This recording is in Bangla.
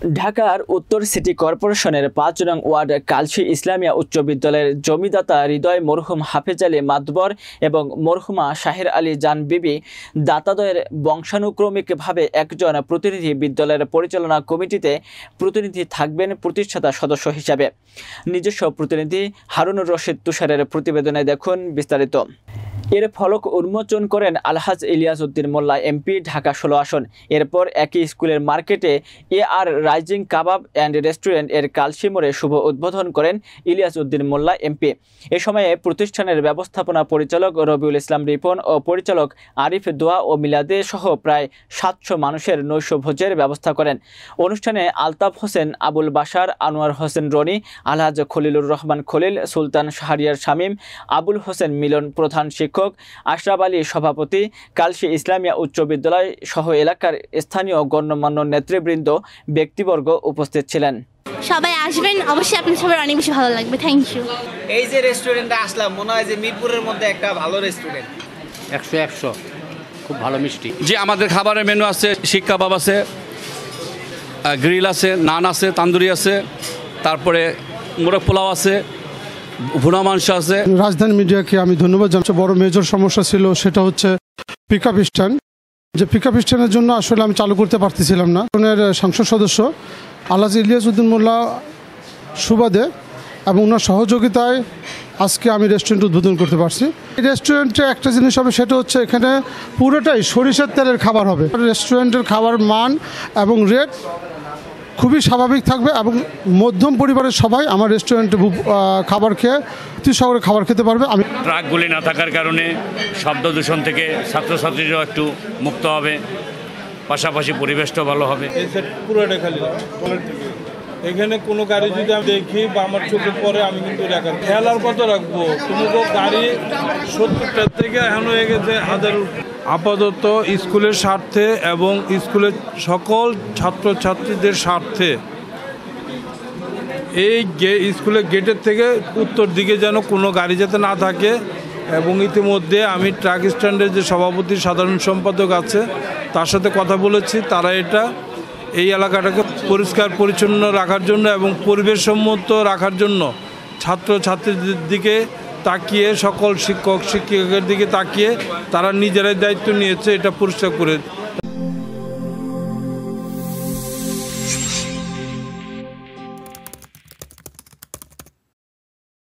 ঢাকার উত্তর সিটি কর্পোরেশনের ৫ নং ওয়ার্ড কালশী ইসলামিয়া উচ্চ বিদ্যালয়ের জমিদাতা হৃদয় মরহুম হাফেজ আলী মাতবর এবং মরহুমা শাহের আলী জান বিবি দাতাদ্বয়ের বংশানুক্রমিকভাবে একজন প্রতিনিধি বিদ্যালয়ের পরিচালনা কমিটিতে প্রতিনিধি থাকবেন প্রতিষ্ঠাতা সদস্য হিসাবে। নিজস্ব প্রতিনিধি হারুনুর রশিদ তুষারের প্রতিবেদনে দেখুন বিস্তারিত। এর ফলক উন্মোচন করেন আলহাজ ইলিয়াস উদ্দিন মোল্লা এমপি, ঢাকা ১৬ আসন। এরপর একই স্কুলের মার্কেটে AR rising kebab and restaurant এর কালশী মোড়ে শুভ উদ্বোধন করেন ইলিয়াস উদ্দিন মোল্লা এমপি। এ সময়ে প্রতিষ্ঠানের ব্যবস্থাপনা পরিচালক রবিউল ইসলাম রিপন ও পরিচালক আরিফ দোয়া ও মিলাদে সহ প্রায় ৭০০ মানুষের নৈশভোজের ব্যবস্থা করেন। অনুষ্ঠানে আলতাফ হোসেন, আবুল বাশার, আনোয়ার হোসেন রনি, আলহাজ খলিলুর রহমান খলিল, সুলতান শাহরিয়ার শামীম, আবুল হোসেন মিলন প্রধান শিক্ষক, আশরাফ আলী সভাপতি, কালশী ইসলামিয়া উচ্চ বিদ্যালয় সহ এলাকার স্থানীয় গণ্যমান্য নেতৃবৃন্দ, ব্যক্তিবর্গ উপস্থিত ছিলেন। সবাই আসবেন, অবশ্যই আপনার সবার অনেক বেশি ভালো লাগবে। Thank you. এই যে রেস্টুরেন্টে আসলাম, মনে হয় যে মিরপুরের মধ্যে একটা ভালো রেস্টুরেন্ট। 100 খুব ভালো মিষ্টি। যে আমাদের খাবারের মেনু আছে, শিক কাবাব আছে, গ্রিল আছে, নান আছে, তান্দুরি আছে, তারপরে মোরগ পোলাও আছে, ভুনা মাংস আছে। রাজধানী মিডিয়াকে আমি ধন্যবাদ জানাচ্ছি। বড় মেজর সমস্যা ছিল সেটা হচ্ছে পিকআপ স্ট্যান্ড। যে পিকআপ স্ট্যান্ডের জন্য আসলে আমি চালু করতে পারতেছিলাম না। সংসদ সদস্য আলহাজ ইলিয়াস উদ্দিন মোল্লা সুবাদে এবং ওনার সহযোগিতায় আজকে আমি রেস্টুরেন্ট উদ্বোধন করতে পারছি। এই রেস্টুরেন্টে একটা জিনিস হবে, সেটা হচ্ছে এখানে পুরোটাই সরিষার তেলের খাবার হবে। রেস্টুরেন্টের খাবার মান এবং রেট খুবই স্বাভাবিক থাকবে এবং মধ্যম পরিবারের সবাই আমার রেস্টুরেন্টে খাবার খেয়ে শহরে খাবার খেতে পারবে। আমি ট্রাকগুলি না থাকার কারণে শব্দ দূষণ থেকে ছাত্রছাত্রীরাও একটু মুক্ত হবে, পাশাপাশি পরিবেশটাও ভালো হবে। এই সেট পুরোটা খালি এখানে কোনো গাড়ি যদি আমি দেখি বা আমার চোখে পরে, আমি কিন্তু রাখার খেয়ালার কত রাখবো। তোমাকে গাড়ি 70টার থেকে এখন হয়ে গেছে 1000। আপাতত স্কুলের স্বার্থে এবং স্কুলের সকল ছাত্রছাত্রীদের স্বার্থে এই স্কুলের গেটের থেকে উত্তর দিকে যেন কোনো গাড়ি যাতে না থাকে। এবং ইতিমধ্যে আমি ট্রাক স্ট্যান্ডের যে সভাপতি সাধারণ সম্পাদক আছে তার সাথে কথা বলেছি। তারা এই এলাকাটাকে পরিষ্কার পরিচ্ছন্ন রাখার জন্য এবং পরিবেশসম্মত রাখার জন্য ছাত্রছাত্রীদের দিকে তাকিয়ে, সকল শিক্ষক শিক্ষিকাদের দিকে তাকিয়ে তারা নিজেরাই দায়িত্ব নিয়েছে এটা পরিষ্কার করে